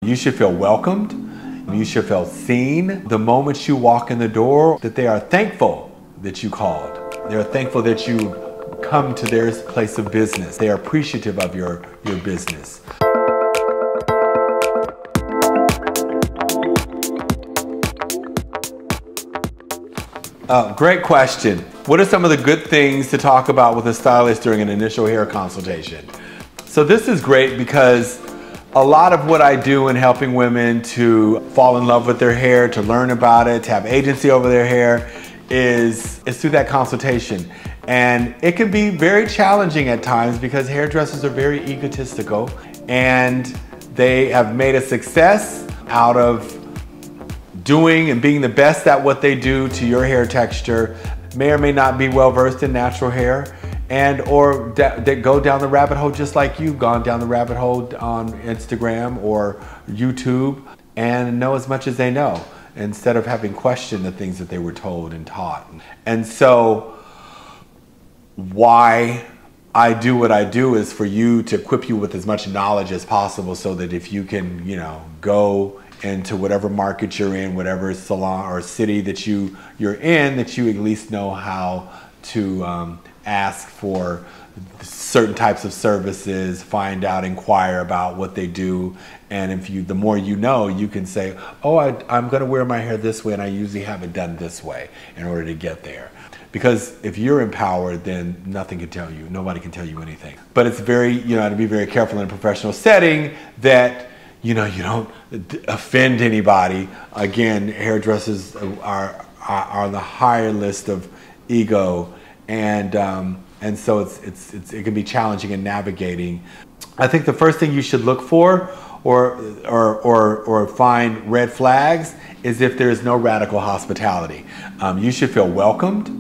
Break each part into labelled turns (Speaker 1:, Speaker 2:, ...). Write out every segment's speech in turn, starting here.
Speaker 1: You should feel welcomed. You should feel seen. The moment you walk in the door, that they are thankful that you called. They're thankful that you come to their place of business. They are appreciative of your business. Great question. What are some of the good things to talk about with a stylist during an initial hair consultation? So this is great because a lot of what I do in helping women to fall in love with their hair, to learn about it, to have agency over their hair is through that consultation. And it can be very challenging at times because hairdressers are very egotistical and they have made a success out of doing and being the best at what they do to your hair texture, may or may not be well versed in natural hair, and or that go down the rabbit hole just like you've gone down the rabbit hole on Instagram or YouTube and know as much as they know instead of having questioned the things that they were told and taught. And so why I do what I do is for you to equip you with as much knowledge as possible so that if you can, go into whatever market you're in, whatever salon or city that you're in, that you at least know how to ask for certain types of services, find out, inquire about what they do. And if the more you know, you can say, oh, I'm gonna wear my hair this way and I usually have it done this way in order to get there. Because if you're empowered, then nothing can tell you, nobody can tell you anything. But it's very, to be very careful in a professional setting that you don't offend anybody. Again, hairdressers are on the higher list of ego, and so it can be challenging in navigating. I think the first thing you should look for, or find red flags, is if there is no radical hospitality. You should feel welcomed.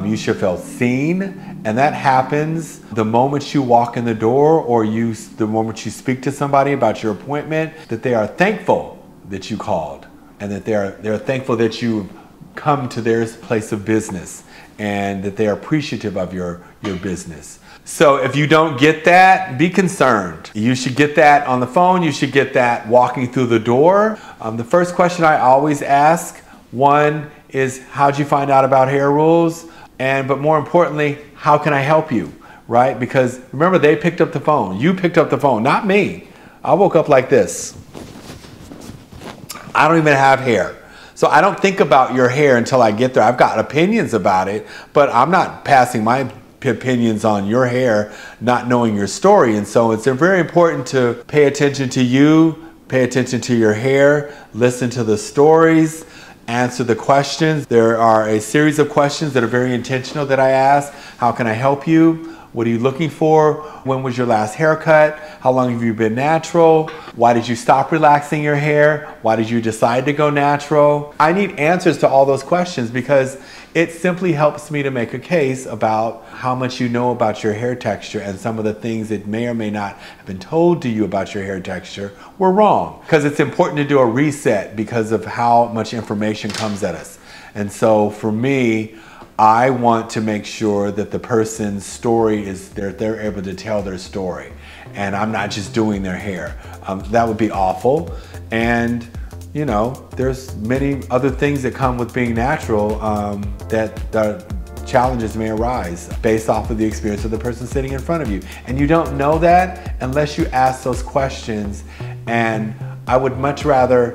Speaker 1: You should feel seen, and that happens the moment you walk in the door or the moment you speak to somebody about your appointment, that they are thankful that you called and that they're thankful that you've come to their place of business and that they are appreciative of your business. So if you don't get that, be concerned. You should get that on the phone. You should get that walking through the door. The first question I always ask, one, is how'd you find out about hair rules? But more importantly, how can I help you, right? Because remember, they picked up the phone. You picked up the phone, not me. I woke up like this. I don't even have hair. So I don't think about your hair until I get there. I've got opinions about it, but I'm not passing my opinions on your hair, not knowing your story. And so it's very important to pay attention to you, pay attention to your hair, listen to the stories, answer the questions. There are a series of questions that are very intentional that I ask. How can I help you? What are you looking for? When was your last haircut? How long have you been natural? Why did you stop relaxing your hair? Why did you decide to go natural? I need answers to all those questions because it simply helps me to make a case about how much you know about your hair texture, and some of the things that may or may not have been told to you about your hair texture were wrong. Because it's important to do a reset because of how much information comes at us. And so for me, I want to make sure that the person's story is they're able to tell their story, and I'm not just doing their hair. That would be awful. And there's many other things that come with being natural that challenges may arise based off of the experience of the person sitting in front of you. And you don't know that unless you ask those questions. And I would much rather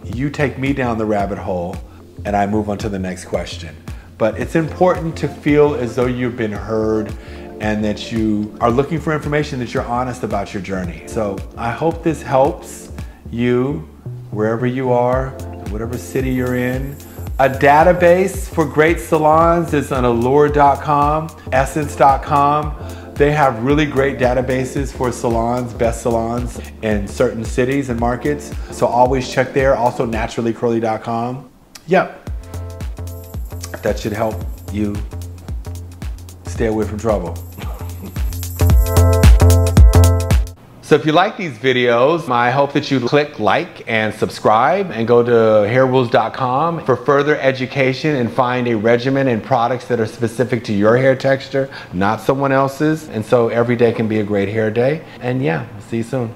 Speaker 1: you take me down the rabbit hole and I move on to the next question. But it's important to feel as though you've been heard and that you are looking for information, that you're honest about your journey. So I hope this helps you wherever you are, whatever city you're in. A database for great salons is on allure.com, essence.com. They have really great databases for salons, best salons in certain cities and markets. So always check there. Also naturallycurly.com. Yep. That should help you stay away from trouble. So if you like these videos, I hope that you click like and subscribe and go to hairrules.com for further education and find a regimen and products that are specific to your hair texture, not someone else's. And so every day can be a great hair day. And yeah, see you soon.